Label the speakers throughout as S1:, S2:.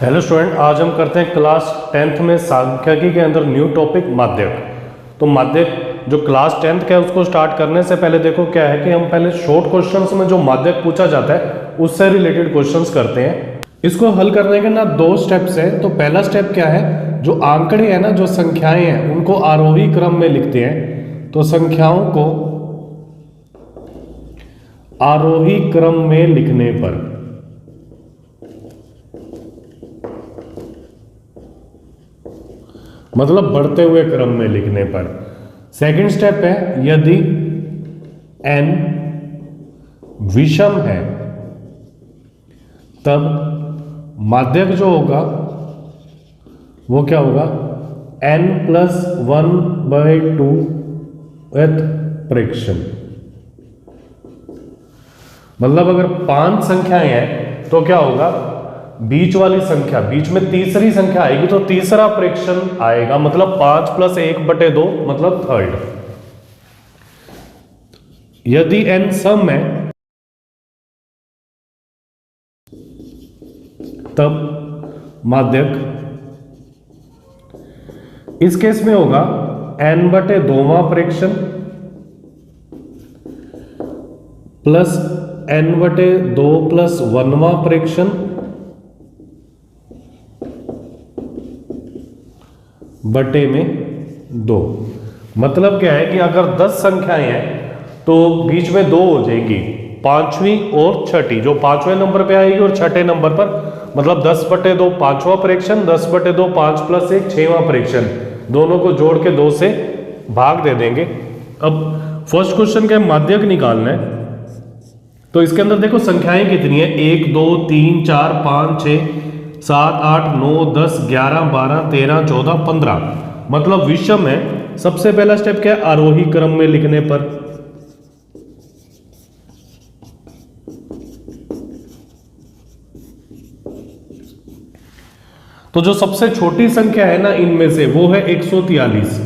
S1: Hello student, आज हम करते हैं क्लास 10th में सांख्यिकी के अंदर न्यू टॉपिक माध्यक। तो माध्यक जो क्लास 10th का है उसको स्टार्ट करने से पहले देखो क्या है कि हम पहले शॉर्ट क्वेश्चंस में जो माध्यक पूछा जाता है उससे रिलेटेड क्वेश्चंस करते हैं। इसको हल करने के ना दो स्टेप्स है। तो पहला स्टेप क्या है, जो आंकड़े हैं ना, जो संख्याएं हैं उनको आरोही क्रम में लिखते हैं। तो संख्याओं को आरोही क्रम में लिखने पर मतलब बढ़ते हुए क्रम में लिखने पर। सेकंड स्टेप है, यदि n विषम है तब माध्यक जो होगा वो क्या होगा, n+1/2 प्रेक्षण। मतलब अगर 5 संख्याएं हैं तो क्या होगा, बीच वाली संख्या, बीच में तीसरी संख्या आएगी तो तीसरा प्रेक्षण आएगा, मतलब 5 + 1/2 मतलब थर्ड। यदि n सम है तब माध्यक इस केस में होगा n/2वां प्रेक्षण प्लस n/2 + 1वां प्रेक्षण बटे में 2। मतलब क्या है कि अगर 10 संख्याएं हैं तो बीच में 2 हो जाएगी, 5वीं और 6ठी, जो 5वें नंबर पे आएगी और 6ठे नंबर पर, मतलब 10/2 5वां प्रेक्षण, 10/2 5 + 1 6वां प्रेक्षण, दोनों को जोड़ के 2 से भाग दे देंगे। अब फर्स्ट क्वेश्चन का माध्यक निकालना है। तो इसके अंदर देखो संख्याएं कितनी है, 1 2 3 4 5 6 7 8 9 10 11 12 13 14 15, मतलब विषम है। सबसे पहला स्टेप क्या है, आरोही क्रम में लिखने पर। तो जो सबसे छोटी संख्या है ना इनमें से वो है 143।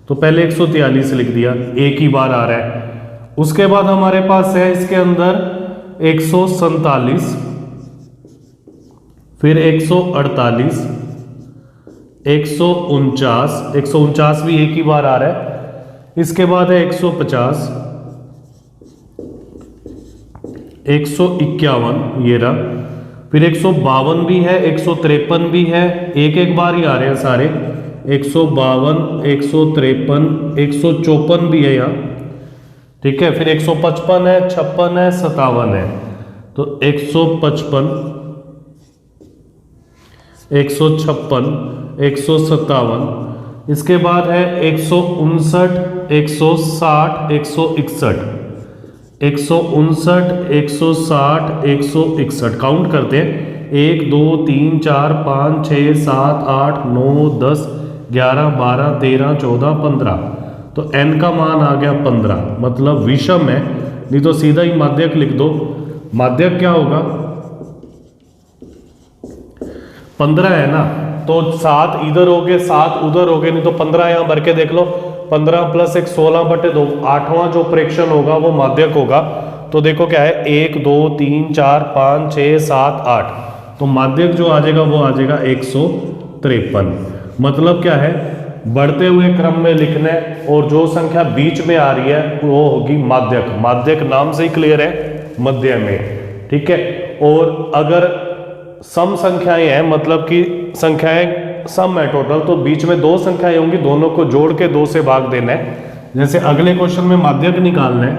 S1: तो पहले 143 लिख दिया, एक ही बार आ रहा है। उसके बाद हमारे पास है इसके अंदर 147, फिर 148, 149 भी एक ही बार आ रहा है। इसके बाद है 150, 151 ये रहा, फिर 152 भी है, 153 भी है, एक बार ही आ रहे हैं सारे। 152, 153, 154 भी है यहाँ, ठीक है। फिर 155 है, 56 है, 57 है। तो 155, 156, 157, इसके बाद है 159, 160, 161, 159, 160, 161। काउंट करते हैं, 1 2 3 4 5 6 7 8 9 10 11 12 13 14 15। तो n का मान आ गया 15, मतलब विषम है। नहीं तो सीधा ही माध्यक लिख दो। माध्यक क्या होगा, 15 है ना, तो 7 इधर हो गए 7 उधर हो गए, नहीं तो 15 यहां भर के देख लो। 15 + 1 16/2, 8वां जो प्रेक्षण होगा वो माध्यक होगा। तो देखो क्या है, 1 2 3 4 5 6 7 8, तो माध्यक जो आ जाएगा वो आ जाएगा 153। मतलब क्या है, बढ़ते हुए क्रम में लिखना है और जो संख्या बीच में आ रही है वो होगी माध्यक। माध्यक नाम से ही क्लियर है, मध्य में, ठीक है। और अगर सम संख्याएं हैं, मतलब कि संख्याएं सम है टोटल, तो बीच में 2 संख्याएं होंगी, दोनों को जोड़ के 2 से भाग देना है। जैसे अगले क्वेश्चन में माध्यक निकालना है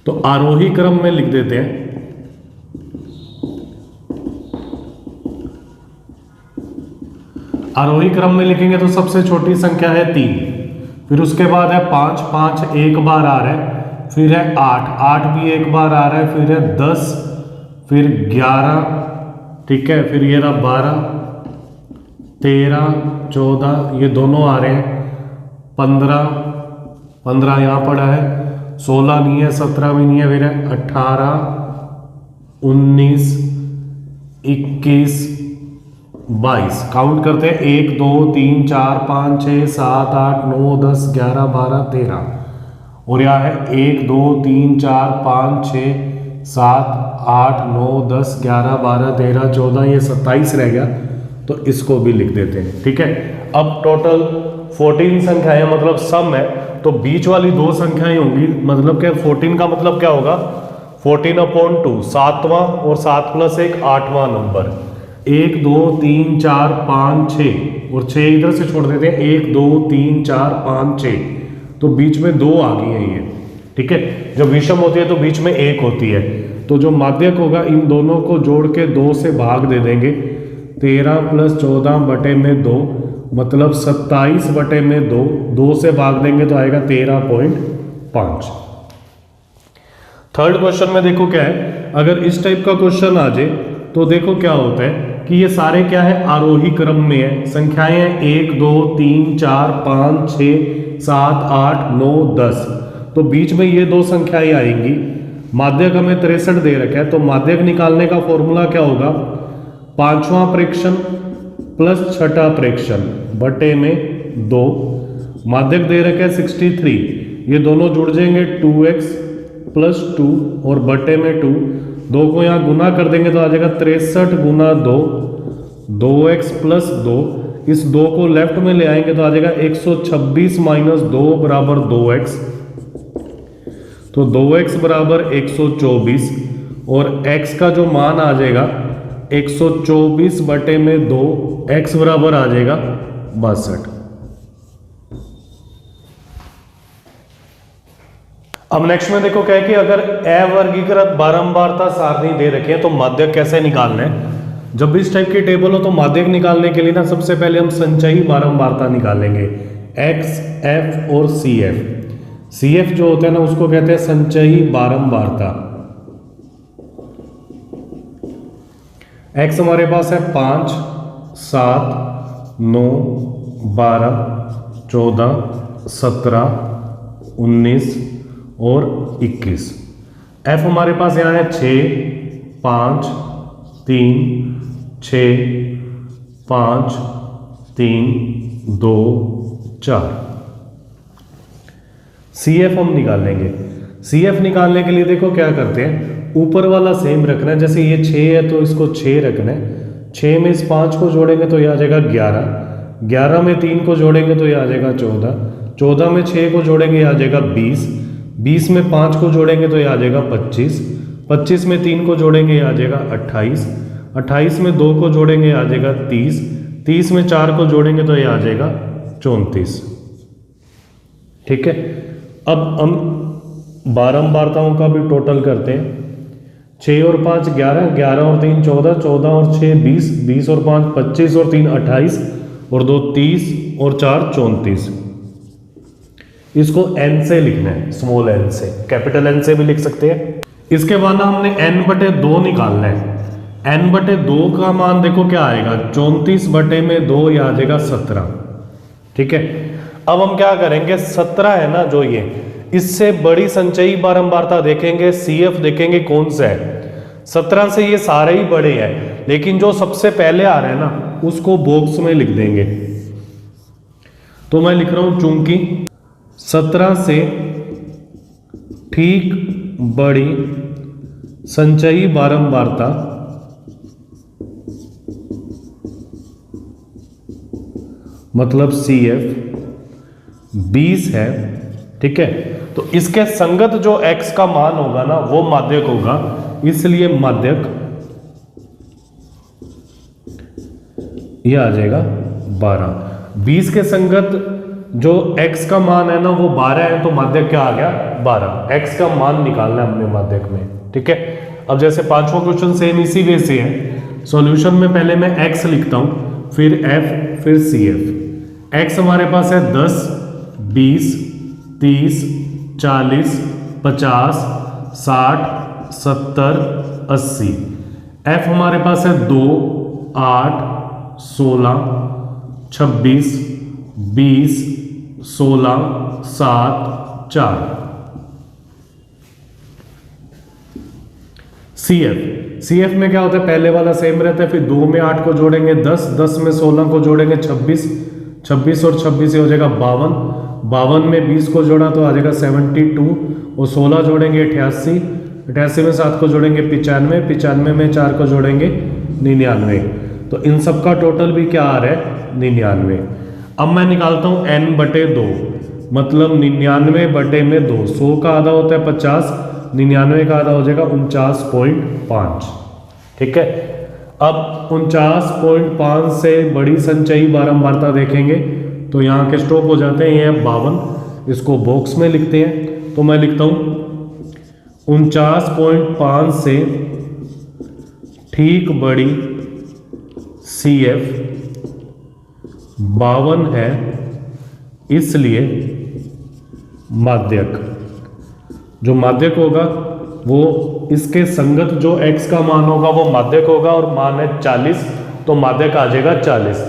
S1: तो आरोही क्रम में लिख देते हैं। आरोही क्रम में लिखेंगे तो सबसे छोटी संख्या है 3, फिर उसके बाद है 5 5 एक बार आ रहा है, फिर है 8 8 भी एक बार आ रहा है, फिर है 10, फिर 11, ठीक है, फिर ये रहा 12 13 14, ये दोनों आ रहे हैं। 15 यहाँ पड़ा है, 16 नहीं है, 17 भी नहीं है, फिर है 18 19 21 22। काउंट करते हैं, 1 2 3 4 5 6 7 8 9 10 11 12 13, और यहाँ है 1 2 3 4 5 6 7 8 9 10 11 12 13 14, ये 27 रह गया, तो इसको भी लिख देते हैं। ठीक है, अब टोटल 14 संख्याएं मतलब सम है, तो बीच वाली दो संख्याएं होंगी, मतलब क्या 14 का मतलब क्या होगा 14/2, 7वां और 7 + 1 8वां नंबर, 1 2 3 4 5 6 और 6 इधर से छोड़ देते हैं, 1 2 3 4 5 6, तो बीच में 2 आ गई है ये। ठीक है, जब विषम होती है तो बीच में 1 होती है, तो जो माध्यक होगा इन दोनों को जोड़ के 2 से भाग दे देंगे, 13 + 14/2 मतलब 27/2, 2 से भाग देंगे तो आएगा 13.5। थर्ड क्वेश्चन में देखो क्या है, अगर इस टाइप का क्वेश्चन आ जाए तो देखो क्या होता है कि ये सारे क्या है आरोही क्रम में है, संख्याएं हैं 1 2 3 4 5 6 7 8 9 10, तो बीच में ये दो संख्याएं आएंगी। माध्यक हमें 63 दे रखा है, तो माध्यक निकालने का फॉर्मूला क्या होगा, 5वां प्रेक्षण प्लस 6ठा प्रेक्षण बटे में 2, माध्यक दे रखा है 63, ये दोनों जुड़ जाएंगे 2x + 2 और बटे में 2, 2 को यहाँ गुना कर देंगे तो आ जाएगा 63 × 2, 2x + 2, इस 2 को लेफ्ट में ले आएंगे तो आ जाएगा 126 - 2 = 2x, तो 2x = 124 और x का जो मान आ जाएगा 124 बटे में 2, x बराबर आ जाएगा 62। अब नेक्स्ट में देखो क्या है कि अगर अवर्गीकृत बारंबारता सारणी दे रखी है तो माध्यक कैसे निकालना है। जब भी इस टाइप की टेबल हो तो माध्यक निकालने के लिए ना सबसे पहले हम संचयी बारंबारता निकालेंगे, x, f और cf। cf जो होता है ना उसको कहते हैं संचयी बारंबारता। x हमारे पास है 5 7 9 12 14 17 19 और 21। f हमारे पास यहाँ है 6 5 3 6 5 3 2 4। cf हम निकालेंगे। cf निकालने के लिए देखो क्या करते हैं, ऊपर वाला सेम रखना है, जैसे ये 6 है तो इसको 6 रखना है, 6 में इस 5 को जोड़ेंगे तो ये आ जाएगा 11, 11 में 3 को जोड़ेंगे तो ये आ जाएगा 14, 14 में 6 को जोड़ेंगे ये आ जाएगा 20, 20 में 5 को जोड़ेंगे तो ये आ जाएगा 25, 25 में 3 को जोड़ेंगे ये आ जाएगा 28, 28 में 2 को जोड़ेंगे आ जाएगा 30, 30 में 4 को जोड़ेंगे तो ये आ जाएगा 34। ठीक है, अब हम बारंबारताओं का भी टोटल करते हैं, 6 और 5 11, 11 और 3 14, 14 और 6 20, 20 और 5 25 और 3 28 और 2 30 और 4 34। इसको n से लिखना है, स्मॉल n से, कैपिटल N से भी लिख सकते हैं। इसके बाद ना हमने n/2 निकालना है। n/2 का मान देखो क्या आएगा, 34 बटे में 2 ये आ जाएगा 17। ठीक है, अब हम क्या करेंगे, 17 है ना जो ये, इससे बड़ी संचयी बारंबारता देखेंगे, CF देखेंगे कौन सा है। 17 से ये सारे ही बड़े हैं, लेकिन जो सबसे पहले आ रहे हैं ना उसको बॉक्स में लिख देंगे। तो मैं लिख रहा हूं चूंकि 17 से ठीक बड़ी संचयी बारंबारता मतलब CF 20 है। ठीक है, तो इसके संगत जो x का मान होगा ना वो माध्यक होगा, इसलिए माध्यक ये आ जाएगा 12। 20 के संगत जो x का मान है ना वो 12 है, तो माध्यक क्या आ गया 12। x का मान निकालना है हमने माध्यक में। ठीक है, अब जैसे पांचवा क्वेश्चन सेम इसी वे से है, सॉल्यूशन में पहले मैं x लिखता हूं, फिर f, फिर CF। x हमारे पास है 10 20 30 40 50 60 70 80। f हमारे पास है 2 8 16 26 20 16 7 4। CF में क्या होता है, पहले वाला सेम रहता है, फिर 2 में 8 को जोड़ेंगे 10, 10 में 16 को जोड़ेंगे 26, 26 और 26 हो जाएगा 52, 52 में 20 को जोड़ा तो आ जाएगा 72 और 16 जोड़ेंगे 88, 88 में 7 को जोड़ेंगे 95, 95 में 4 को जोड़ेंगे 99। तो इन सब का टोटल भी क्या आ रहा है 99। अब मैं निकालता हूँ n/2, मतलब 99 बटे में 2, 100 का आधा होता है 50, 99 का आधा हो जाएगा 49.5। ठीक है, अब 49.5 से बड़ी संचयी बारंबारता देखेंगे तो यहाँ के स्टॉप हो जाते हैं, ये 52, इसको बॉक्स में लिखते हैं। तो मैं लिखता हूँ 49.5 से ठीक बड़ी CF 52 है, इसलिए माध्यक, जो माध्यक होगा वो इसके संगत जो x का मान होगा वो माध्यक होगा, और मान है 40, तो माध्यक आ जाएगा 40।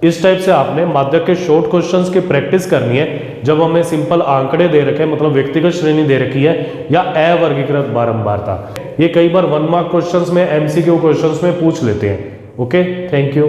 S1: इस टाइप से आपने माध्यक के शॉर्ट क्वेश्चंस की प्रैक्टिस करनी है जब हमें सिंपल आंकड़े दे रखे हैं, मतलब व्यक्तिगत श्रेणी दे रखी है या अवर्गीकृत बारंबारता। ये कई बार 1 मार्क क्वेश्चंस में, MCQ क्वेश्चंस में पूछ लेते हैं। Okay, thank you.